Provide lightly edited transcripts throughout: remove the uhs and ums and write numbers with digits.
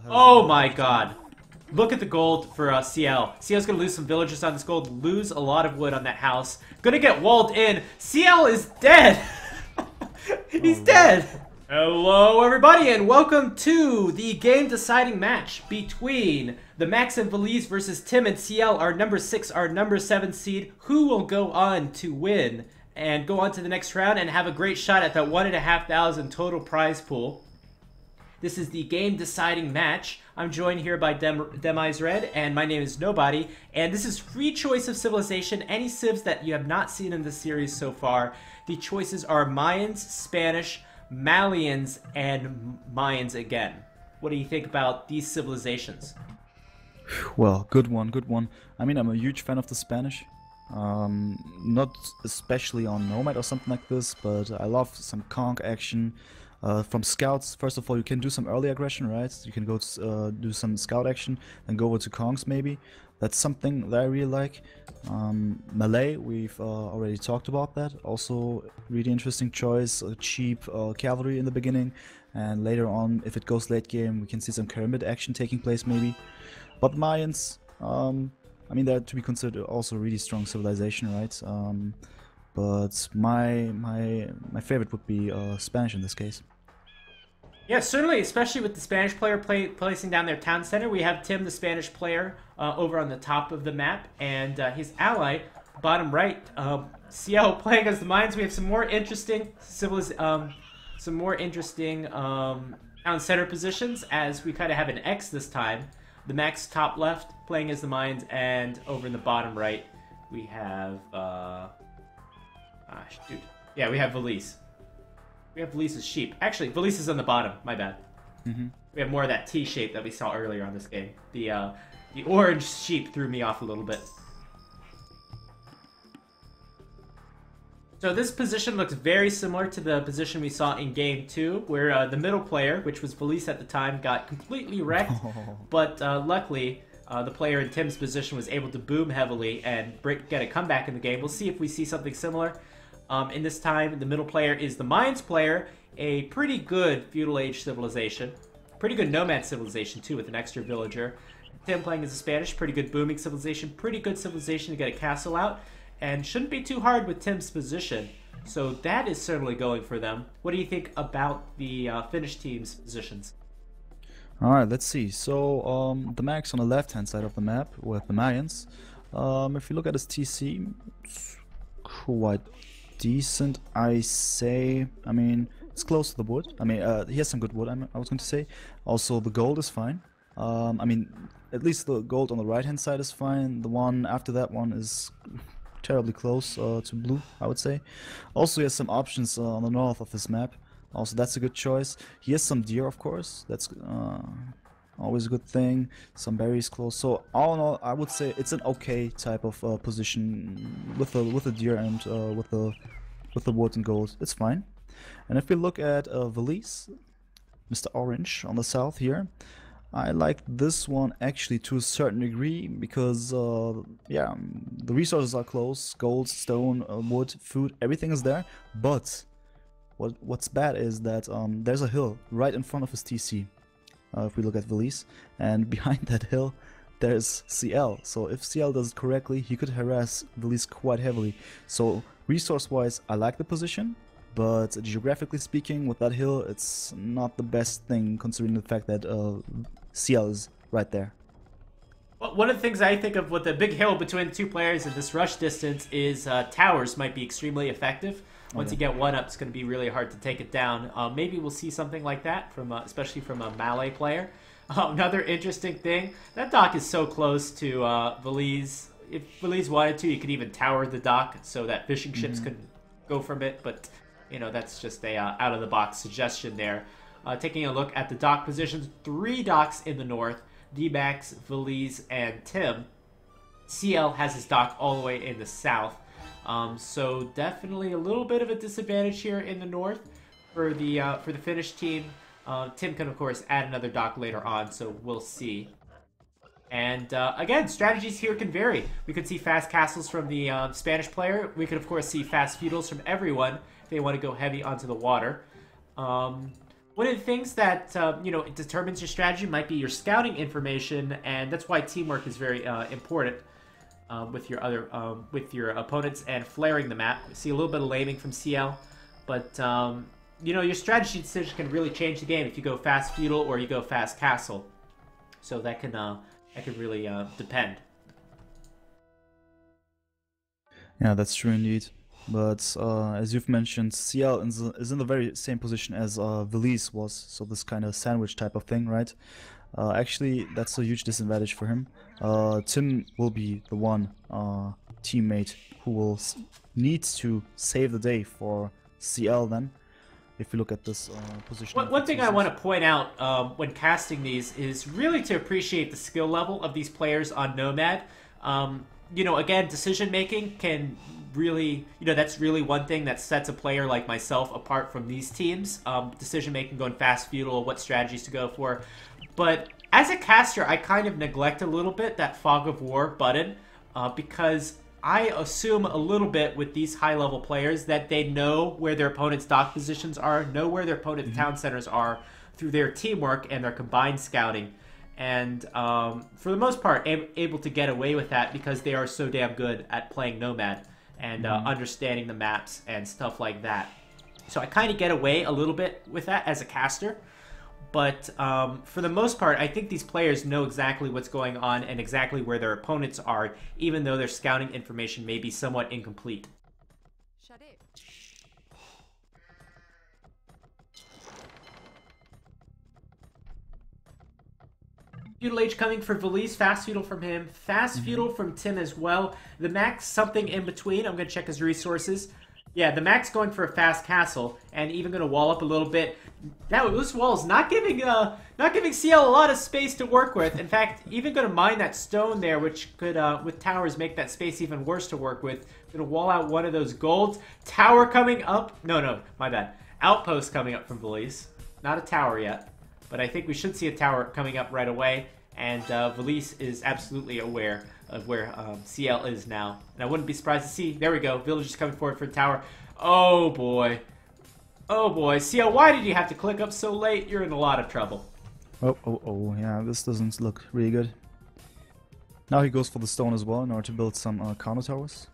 Oh my god. Look at the gold for CL. CL's gonna lose some villagers on this gold, lose a lot of wood on that house. Gonna get walled in. CL is dead! He's dead! Hello everybody and welcome to the game deciding match between TheMax and Villese versus Tim and CL, our number 6, our number 7 seed. Who will go on to win and go on to the next round and have a great shot at that 1,500 total prize pool. This is the game deciding match. I'm joined here by Demeyes Red, and my name is Nobody, and this is free choice of civilization. Any civs that you have not seen in the series so far, the choices are Mayans, Spanish, Malians, and Mayans again. What do you think about these civilizations? Well, good one, good one. I mean, I'm a huge fan of the Spanish. Not especially on Nomad or something like this, but I love some conk action. From scouts, first of all, you can do some early aggression, right? You can go do some scout action and go over to conks maybe. That's something that I really like. Melee, we've already talked about that. Also, really interesting choice. Cheap cavalry in the beginning, and later on, if it goes late game, we can see some pyramid action taking place maybe. But Mayans, I mean, they're to be considered also a really strong civilization, right? But my favorite would be Spanish in this case. Yeah, certainly, especially with the Spanish player placing down their town center. We have Tim, the Spanish player, over on the top of the map, and his ally, bottom right, CL playing as the Mayans. We have some more interesting town center positions, as we kind of have an X this time. The Max top left playing as the Mayans, and over in the bottom right, we have yeah, we have Villese. We have Villese's sheep. Actually, Villese is on the bottom. My bad. We have more of that T shape that we saw earlier on this game. The orange sheep threw me off a little bit. So this position looks very similar to the position we saw in Game 2, where the middle player, which was Villese at the time, got completely wrecked. But luckily, the player in Tim's position was able to boom heavily and get a comeback in the game. We'll see if we see something similar. In this time, the middle player is the Mayans player, a pretty good feudal age civilization. Pretty good nomad civilization, too, with an extra villager. Tim playing as a Spanish, pretty good booming civilization, pretty good civilization to get a castle out, and shouldn't be too hard with Tim's position. So that is certainly going for them. What do you think about the Finnish team's positions? Alright, let's see. So, the Max on the left-hand side of the map with the Mayans. If you look at his TC, it's quite decent, I say. I mean, it's close to the wood. I mean, he has some good wood, I was going to say. Also, the gold is fine. I mean, at least the gold on the right-hand side is fine. The one after that one is terribly close to blue, I would say. Also, he has some options on the north of this map. Also, that's a good choice. He has some deer, of course. That's always a good thing. Some berries close. So all in all, I would say it's an okay type of position with the deer and with the wood and gold. It's fine. And if we look at Villese, Mr. Orange on the south here, I like this one actually to a certain degree because yeah, the resources are close: gold, stone, wood, food, everything is there. But what's bad is that there's a hill right in front of his TC. If we look at Villese, and behind that hill there's CL. So if CL does it correctly, he could harass Villese quite heavily. So resource wise, I like the position, but geographically speaking, with that hill, it's not the best thing considering the fact that CL is right there. Well, one of the things I think of with the big hill between the two players in this rush distance is towers might be extremely effective. Once you get one up, it's going to be really hard to take it down. Maybe we'll see something like that, from especially from a Malay player. Another interesting thing, that dock is so close to Villese. If Villese wanted to, you could even tower the dock so that fishing ships could go from it. But, you know, that's just a out-of-the-box suggestion there. Taking a look at the dock positions, 3 docks in the north, TheMax, Villese, and Tim. CL has his dock all the way in the south. So definitely a little bit of a disadvantage here in the north for the Finnish team. Tim can of course add another dock later on, so we'll see. And again, strategies here can vary. We could see fast castles from the Spanish player. We could of course see fast feudals from everyone if they want to go heavy onto the water. One of the things that you know, it determines your strategy might be your scouting information, and that's why teamwork is very important with your opponents and flaring the map. We see a little bit of laming from CL, but you know, your strategy decision can really change the game if you go fast feudal or you go fast castle. So that can really depend. Yeah, that's true indeed. But as you've mentioned, CL is in the very same position as Villese was, so this kind of sandwich type of thing, right? Actually, that's a huge disadvantage for him. Tim will be the one teammate who will need to save the day for CL then, if you look at this position. One thing I want to point out when casting these is really to appreciate the skill level of these players on Nomad. You know, again, decision making can really, you know, that's really one thing that sets a player like myself apart from these teams. Decision making, going fast feudal, what strategies to go for. But as a caster, I kind of neglect a little bit that fog of war button because I assume a little bit with these high level players that they know where their opponent's dock positions are, know where their opponent's town centers are through their teamwork and their combined scouting. And for the most part, able to get away with that because they are so damn good at playing Nomad and understanding the maps and stuff like that. So I kind of get away a little bit with that as a caster. But for the most part, I think these players know exactly what's going on and exactly where their opponents are, even though their scouting information may be somewhat incomplete. Shut it. Feudal Age coming for Villese, fast feudal from him, fast feudal from Tim as well. TheMax, something in between. I'm going to check his resources. Yeah, TheMax going for a fast castle and even going to wall up a little bit. Now, this wall is not giving CL a lot of space to work with. In fact, even going to mine that stone there, which could, with towers, make that space even worse to work with. Going to wall out one of those golds. Tower coming up. No, my bad. Outpost coming up from Villese. Not a tower yet. But I think we should see a tower coming up right away. And Villese is absolutely aware of where CL is now. And I wouldn't be surprised to see, there we go, villagers coming forward for the tower. Oh boy. Oh boy. CL, why did you have to click up so late? You're in a lot of trouble. Oh, yeah, this doesn't look really good. Now he goes for the stone as well in order to build some counter towers.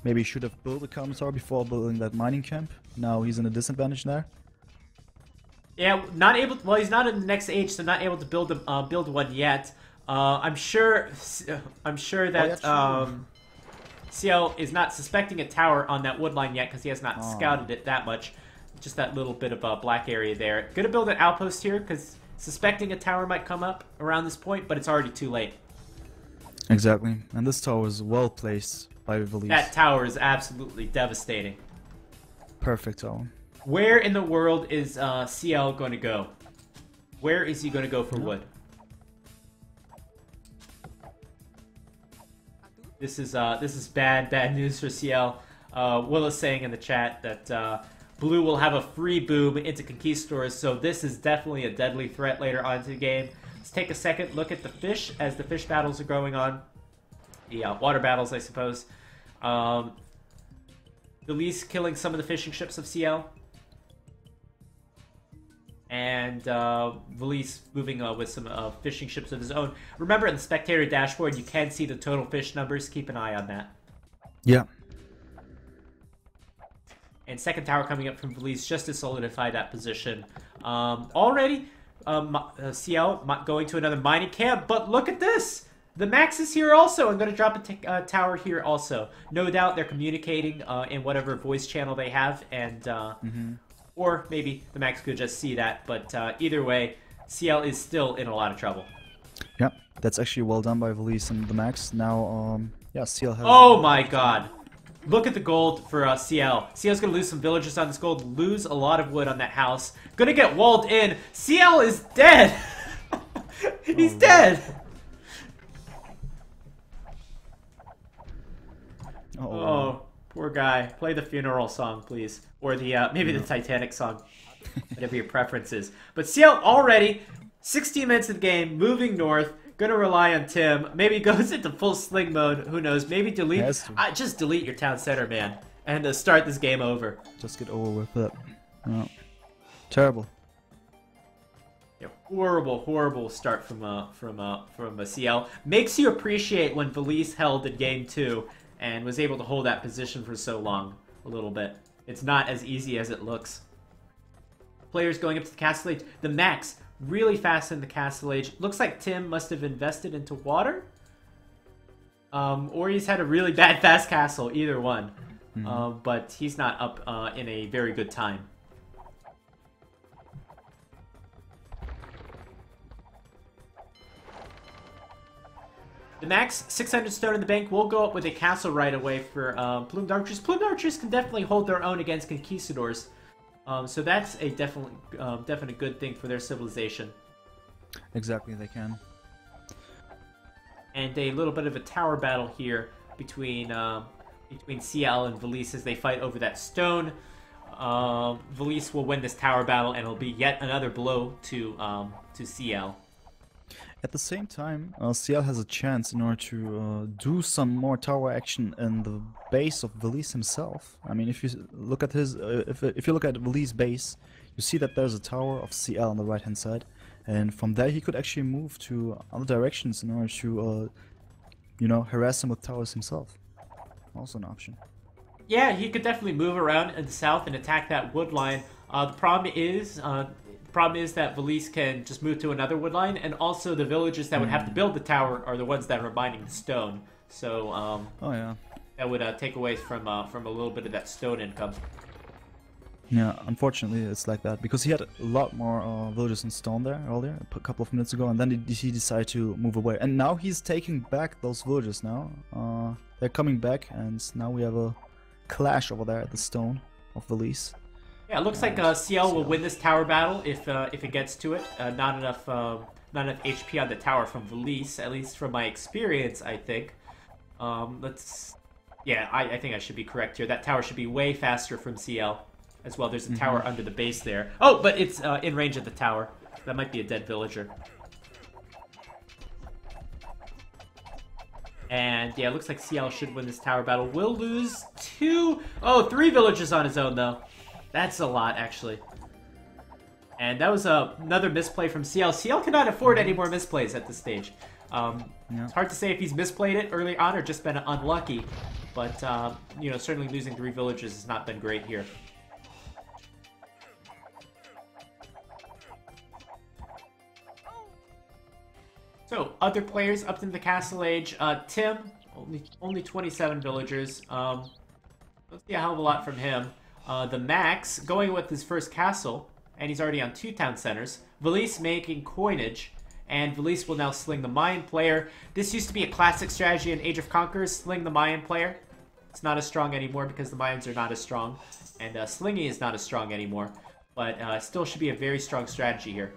Maybe he should have built a counter tower before building that mining camp. Now he's in a disadvantage there. Yeah, not able. Well, he's not in the next age, so not able to build one yet. I'm sure that CL is not suspecting a tower on that wood line yet because he has not scouted it that much. Just that little bit of a black area there. Gonna build an outpost here because suspecting a tower might come up around this point, but it's already too late. Exactly, and this tower is well placed by Villese. That tower is absolutely devastating. Perfect tower. Where in the world is CL going to go? Where is he going to go for wood? This is bad news for CL. Will is saying in the chat that Blue will have a free boom into Conquistadors, so this is definitely a deadly threat later on in the game. Let's take a second look at the fish as the fish battles are going on. The water battles, I suppose. Villese killing some of the fishing ships of CL. And Villese moving with some fishing ships of his own. Remember, in the spectator dashboard, you can see the total fish numbers. Keep an eye on that. Yeah. And second tower coming up from Villese just to solidify that position. Already, CL going to another mining camp. But look at this! TheMax is here also. I'm going to drop a tower here also. No doubt they're communicating in whatever voice channel they have. And... Or maybe TheMax could just see that, but either way, CL is still in a lot of trouble. Yeah, that's actually well done by Villese and TheMax. Now, yeah, CL has... Oh my god! Look at the gold for CL. CL's gonna lose some villagers on this gold, lose a lot of wood on that house. Gonna get walled in. CL is dead! He's dead! Oh, poor guy. Play the funeral song, please. Or the maybe the Titanic song. Whatever your preference is. But CL already, 16 minutes of the game, moving north. Gonna rely on Tim. Maybe goes into full sling mode. Who knows? Maybe delete. Just delete your town center, man. And start this game over. Just get over with it. Oh. Terrible. Yeah, horrible start from a CL. Makes you appreciate when Villese held in game 2 and was able to hold that position for so long. A little bit. It's not as easy as it looks. Players going up to the castle age. TheMax really fast in the castle age. Looks like Tim must have invested into water. Or he's had a really bad fast castle. Either one. But he's not up in a very good time. TheMax, 600 stone in the bank, will go up with a castle right away for Plumed Archers. Plumed Archers can definitely hold their own against Conquistadors. So that's a definite good thing for their civilization. Exactly, they can. And a little bit of a tower battle here between CL and Villese as they fight over that stone. Villese will win this tower battle, and it'll be yet another blow to CL. At the same time, CL has a chance in order to do some more tower action in the base of Villese himself. I mean, if you look at his, if you look at Villese's base, you see that there's a tower of CL on the right hand side, and from there he could actually move to other directions in order to, you know, harass him with towers himself. Also an option. Yeah, he could definitely move around in the south and attack that wood line. The problem is that Villese can just move to another wood line, and also the villagers that would have to build the tower are the ones that are mining the stone. So oh yeah, that would take away from a little bit of that stone income. Yeah, unfortunately it's like that, because he had a lot more villagers in stone there earlier, a couple of minutes ago, and then he decided to move away. And now he's taking back those villagers now. They're coming back, and now we have a clash over there at the stone of Villese. Yeah, it looks like CL will win this tower battle if it gets to it. Not enough HP on the tower from Villese, at least from my experience, I think. Yeah, I think I should be correct here. That tower should be way faster from CL as well. There's a tower under the base there. Oh, but it's in range of the tower. That might be a dead villager. And yeah, it looks like CL should win this tower battle. Will lose 3 villagers on his own, though. That's a lot, actually. And that was another misplay from CL. CL cannot afford any more misplays at this stage. It's hard to say if he's misplayed it early on or just been unlucky. But, you know, certainly losing 3 villagers has not been great here. So, other players up in the castle age. Tim, only 27 villagers. Don't see a hell of a lot from him. TheMax going with his first castle, and he's already on 2 town centers. Villese making coinage, and Villese will now sling the Mayan player. This used to be a classic strategy in Age of Conquerors, sling the Mayan player. It's not as strong anymore because the Mayans are not as strong, and slinging is not as strong anymore, but still should be a very strong strategy here.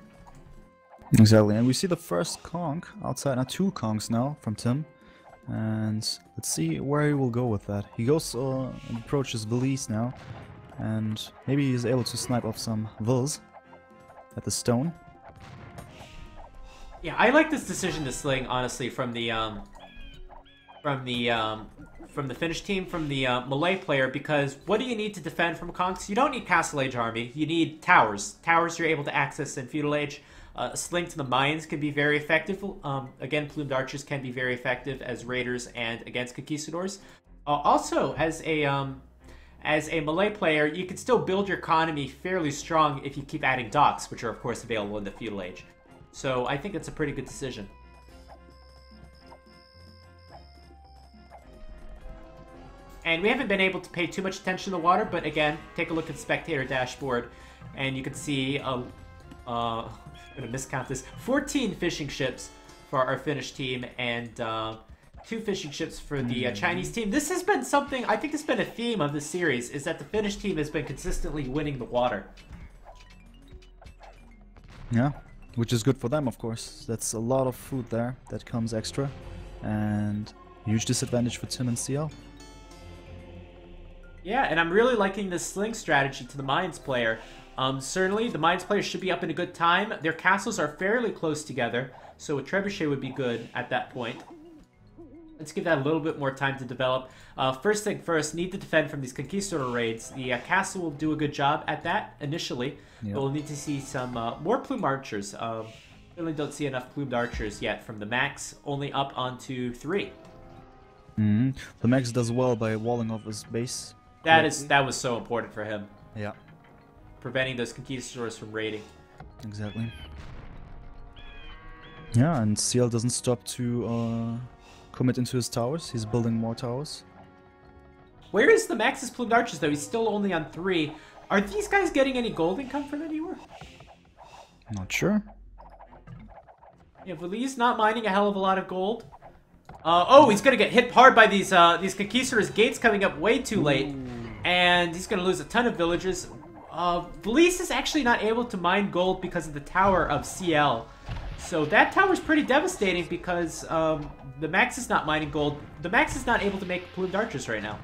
Exactly, and we see the first conch outside, now 2 conchs now from Tim. And let's see where he will go with that. He goes and approaches Villese now, and maybe he's able to snipe off some vills at the stone. Yeah, I like this decision to sling, honestly, from the Finnish team, from the Malay player, because what do you need to defend from conchs? You don't need Castle Age army. You need towers. Towers you're able to access in Feudal Age. A sling to the Mayans can be very effective. Again, Plumed Archers can be very effective as raiders and against Conquistadors. Also, as a Malay player, you can still build your economy fairly strong if you keep adding docks, which are of course available in the Feudal Age. So I think it's a pretty good decision. And we haven't been able to pay too much attention to the water, but again, take a look at the spectator dashboard, and you can see I'm gonna miscount this. 14 fishing ships for our Finnish team, and 2 fishing ships for the Chinese team. This has been something, I think it's been a theme of this series, is that the Finnish team has been consistently winning the water. Yeah, which is good for them, of course. That's a lot of food there that comes extra, and huge disadvantage for Tim and CL. Yeah, and I'm really liking this sling strategy to the Mayans player. Certainly, the Mayans player should be up in a good time. Their castles are fairly close together, so a trebuchet would be good at that point. Let's give that a little bit more time to develop. First thing first, need to defend from these Conquistador raids. The castle will do a good job at that initially. Yep. But we'll need to see some more plume archers. Really don't see enough plumed archers yet from TheMax, only up onto 3. TheMax does well by walling off his base. That was so important for him. Yeah. Preventing those Conquistadors from raiding. Exactly. Yeah, and CL doesn't stop to commit into his towers. He's building more towers. Where is TheMax's plumed archers though? He's still only on 3. Are these guys getting any gold income from anywhere? Not sure. Yeah, Villese not mining a hell of a lot of gold. Oh, he's gonna get hit hard by these Conquistadors' gates coming up way too late. And he's gonna lose a ton of villagers. Villese is actually not able to mine gold because of the tower of CL. So that tower is pretty devastating because TheMax is not mining gold. TheMax is not able to make plumed archers right now.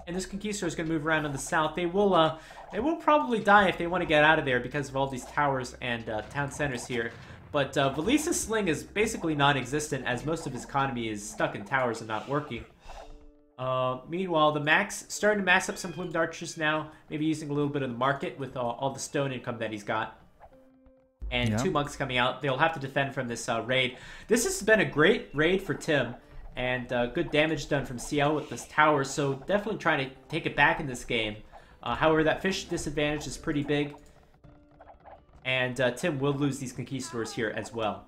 And this Conquistador is going to move around in the south. They will probably die if they want to get out of there because of all these towers and town centers here. But Villese's sling is basically non-existent as most of his economy is stuck in towers and not working. Meanwhile, TheMax starting to mass up some plumed archers now, maybe using a little bit of the market with all the stone income that he's got. And 2 monks coming out. They'll have to defend from this raid. This has been a great raid for Tim. And good damage done from CL with this tower, so definitely trying to take it back in this game. However, that fish disadvantage is pretty big. And Tim will lose these Conquistadors here as well.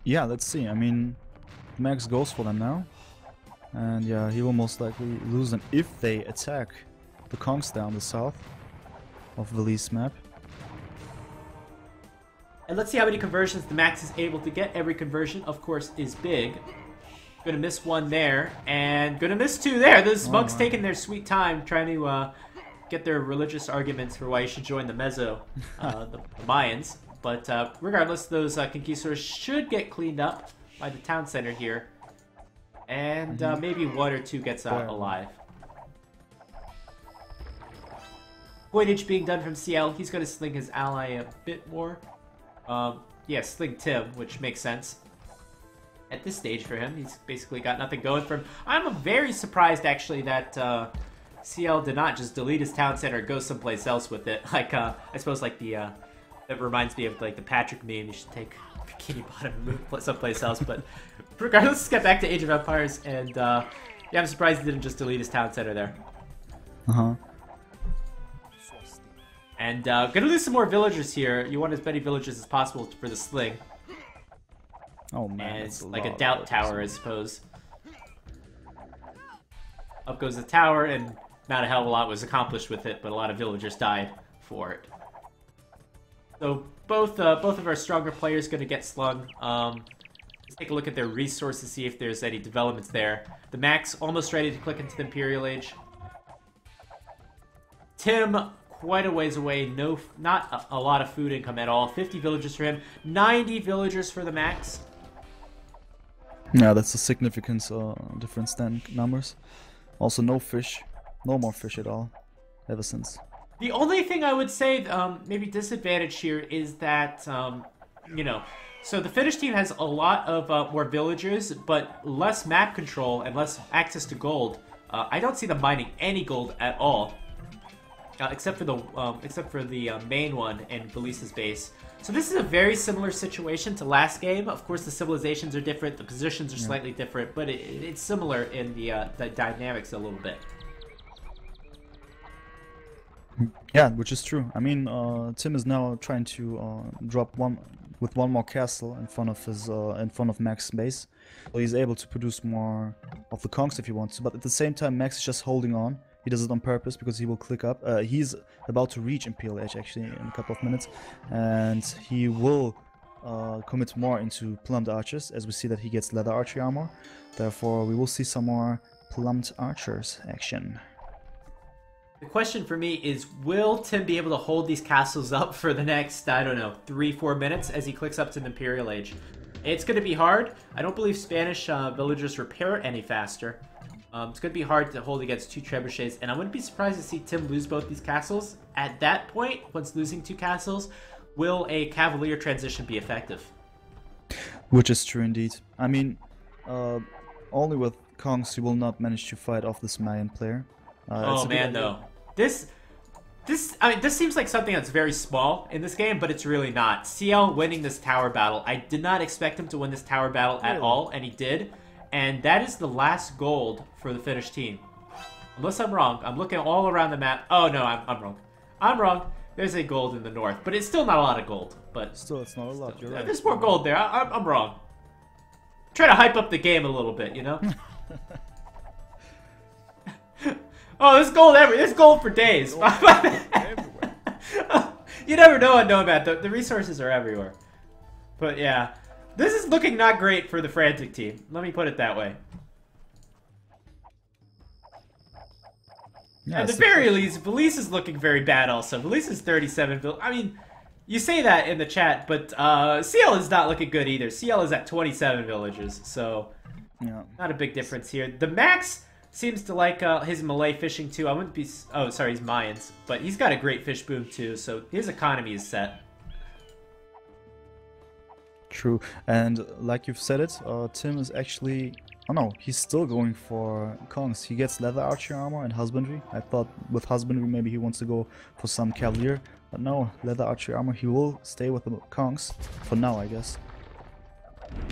Yeah, let's see. I mean, Max goes for them now. And yeah, he will most likely lose them if they attack the Conks down the south of Villese map. And let's see how many conversions TheMax is able to get. Every conversion, of course, is big. Gonna miss 1 there, and gonna miss 2 there. Those monks taking their sweet time trying to get their religious arguments for why you should join the Mezzo, the Mayans. But regardless, those Conquistadors should get cleaned up by the town center here. And maybe 1 or 2 gets out alive. Coinage being done from CL. He's gonna sling his ally a bit more. Yeah, sling Tim, which makes sense. At this stage for him, he's basically got nothing going for him. I'm very surprised, actually, that CL did not just delete his town center and go someplace else with it. Like, I suppose, like, that reminds me of, like, the Patrick meme. You should take Bikini Bottom and move someplace else. But regardless, let's get back to Age of Empires. And, yeah, I'm surprised he didn't just delete his town center there. And gonna lose some more villagers here. You want as many villagers as possible for the sling. Oh man, and it's like a doubt tower, I suppose. Up goes the tower, and not a hell of a lot was accomplished with it, but a lot of villagers died for it. So both of our stronger players gonna get slung. Let's take a look at their resources, see if there's any developments there. TheMax almost ready to click into the Imperial Age. Tim quite a ways away, not a lot of food income at all. 50 villagers for him, 90 villagers for TheMax. Yeah, that's a significant difference than numbers. Also, no fish, no more fish at all, ever since. The only thing I would say, maybe disadvantage here is that, you know, so the Finnish team has a lot of more villagers, but less map control and less access to gold. I don't see them mining any gold at all. Except for the main one in Villese's base. So this is a very similar situation to last game. Of course, the civilizations are different, the positions are slightly different, but it's similar in the dynamics a little bit. Yeah, which is true. I mean, Tim is now trying to drop one more castle in front of his Max's base, so he's able to produce more of the conks if he wants to. But at the same time, Max is just holding on. He does it on purpose because he will click up. He's about to reach Imperial Age actually in a couple of minutes, and he will commit more into plumed archers as we see that he gets leather archery armor. Therefore, we will see some more plumed archers action. The question for me is, will Tim be able to hold these castles up for the next, I don't know, 3-4 minutes as he clicks up to the Imperial Age? It's going to be hard. I don't believe Spanish villagers repair any faster. It's going to be hard to hold against 2 trebuchets, and I wouldn't be surprised to see Tim lose both these castles. At that point, once losing 2 castles, will a Cavalier transition be effective? Which is true indeed. I mean, only with Kongs you will not manage to fight off this Mayan player. Oh man, though. This seems like something that's very small in this game, but it's really not. CL winning this tower battle. I did not expect him to win this tower battle at all, and he did. And that is the last gold for the Finnish team. Unless I'm wrong. I'm looking all around the map. Oh no, I'm wrong. I'm wrong. There's a gold in the north, but it's still not a lot of gold. But still, it's not a lot. You're right. There's more gold there. I'm wrong. Try to hype up the game a little bit, you know? Oh, there's gold everywhere. There's gold for days. Everywhere. You never know on Nomad. The resources are everywhere. But yeah, this is looking not great for the Frantic team. Let me put it that way. Yeah, at the very least, Villese is looking very bad also. Villese is 37 villages. I mean, you say that in the chat, but CL is not looking good either. CL is at 27 villages, so yeah, not a big difference here. TheMax seems to like his Malay fishing too. I wouldn't be... Oh, sorry, he's Mayans. But he's got a great fish boom too, so his economy is set. True, and like you've said it, Tim is actually... Oh no, he's still going for Kongs. He gets leather archery armor and husbandry. I thought with husbandry maybe he wants to go for some cavalier, but no, leather archery armor. He will stay with the Kongs for now, I guess.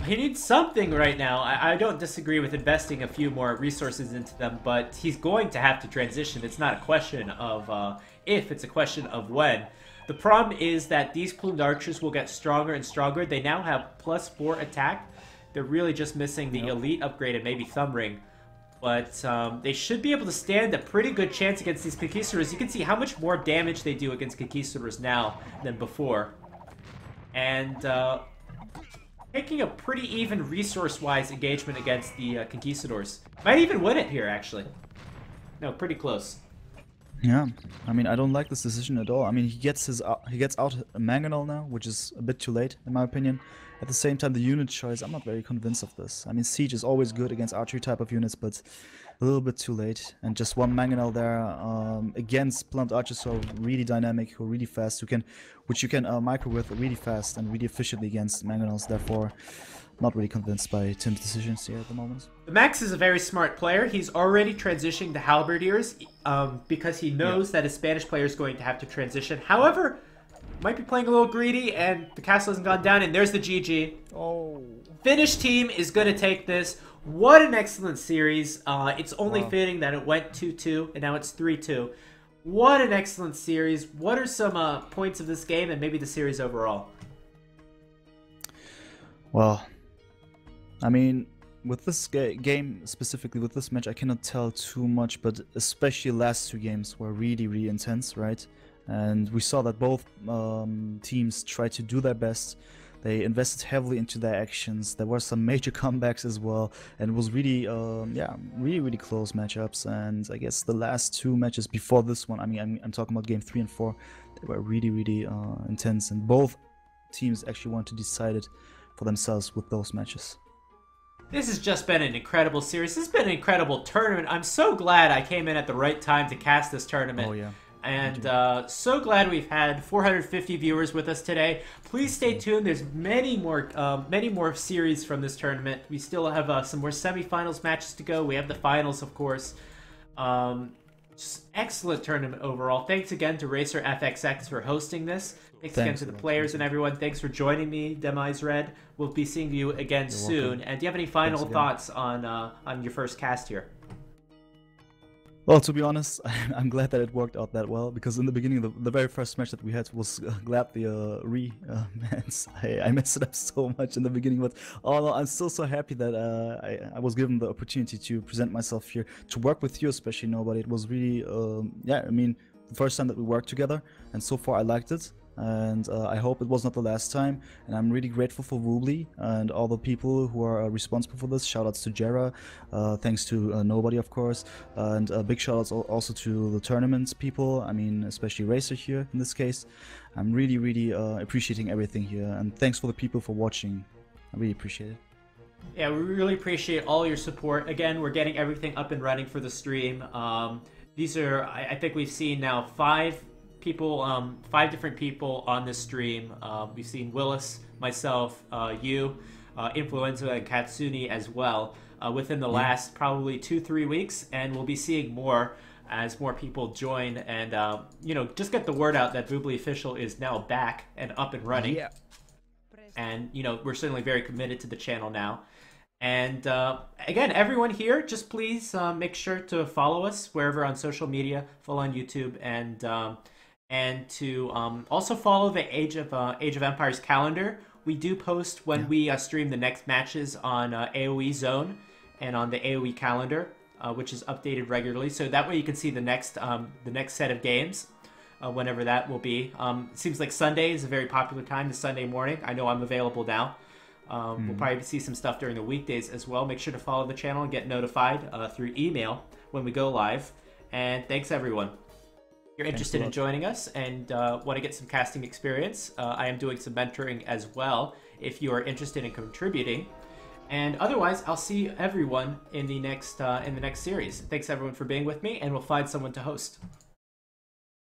He needs something right now. I don't disagree with investing a few more resources into them, but he's going to have to transition. It's not a question of if, it's a question of when. The problem is that these plumed archers will get stronger and stronger. They now have +4 attack. They're really just missing the elite upgrade and maybe thumb ring. But they should be able to stand a pretty good chance against these Conquistadors. You can see how much more damage they do against Conquistadors now than before. And taking a pretty even resource-wise engagement against the Conquistadors. Might even win it here, actually. No, pretty close. Yeah, I mean, I don't like this decision at all. I mean, he gets out a Mangonel now, which is a bit too late, in my opinion. At the same time, the unit choice, I'm not very convinced of this. I mean, Siege is always good against archery type of units, but a little bit too late. And just one Mangonel there against plumed archers who are really dynamic, who are really fast, which you can micro with really fast and really efficiently against Mangonels. Therefore, not really convinced by Tim's decisions here at the moment. TheMax is a very smart player. He's already transitioning to Halberdiers because he knows that his Spanish player is going to have to transition. However, might be playing a little greedy, and the castle hasn't gone down, and there's the GG. Oh. Finnish team is going to take this. What an excellent series. It's only fitting that it went 2-2, and now it's 3-2. What an excellent series. What are some points of this game, and maybe the series overall? Well, I mean, with this game, specifically with this match, I cannot tell too much, but especially the last 2 games were really, really intense, right? And we saw that both teams tried to do their best. They invested heavily into their actions. There were some major comebacks as well, and it was really, yeah, really close matchups. And I guess the last 2 matches before this one, I mean, I'm talking about game 3 and 4, they were really intense, and both teams actually wanted to decide it for themselves with those matches. This has just been an incredible series. This has been an incredible tournament. I'm so glad I came in at the right time to cast this tournament. Oh yeah. And so glad we've had 450 viewers with us today. Please stay tuned. There's many more series from this tournament. We still have some more semifinals matches to go. We have the finals, of course. Just excellent tournament overall. Thanks again to Racer FXX for hosting this. Thanks again to the players and everyone. Thanks for joining me, Demise Red. We'll be seeing you again soon. Welcome. And do you have any final thoughts on your first cast here? Well, to be honest, I'm glad that it worked out that well, because in the beginning, the very first match that we had was gladly I messed it up so much in the beginning, but oh no, I'm still so happy that I was given the opportunity to present myself here, to work with you especially, Nobody. It was really, yeah, I mean, the first time that we worked together, and so far I liked it. And I hope it was not the last time, and I'm really grateful for Woobly and all the people who are responsible for this. Shoutouts to Jera, thanks to Nobody, of course, and big shoutouts also to the tournaments people, I mean especially Racer here in this case. I'm really appreciating everything here, and thanks for the people for watching. I really appreciate it. Yeah, we really appreciate all your support. Again, we're getting everything up and running for the stream. These are, I think we've seen now 5 people, 5 different people on this stream. We've seen Willis, myself, you, Influenza, and Katsuni as well within the last probably 2-3 weeks, and we'll be seeing more as more people join and just get the word out that Boobly Official is now back and up and running. Yeah. And we're certainly very committed to the channel now. And again, everyone here, just please make sure to follow us wherever on social media, follow on YouTube, and to also follow the Age of Empires calendar. We do post when we stream the next matches on AoE Zone and on the AoE calendar, which is updated regularly. So that way you can see the next set of games. Whenever that will be. It seems like Sunday is a very popular time, the Sunday morning. I know I'm available now. We'll probably see some stuff during the weekdays as well. Make sure to follow the channel and get notified through email when we go live. And thanks, everyone. If you're interested in joining us and want to get some casting experience, I am doing some mentoring as well if you are interested in contributing. And otherwise, I'll see everyone in the next series. Thanks, everyone, for being with me, and we'll find someone to host.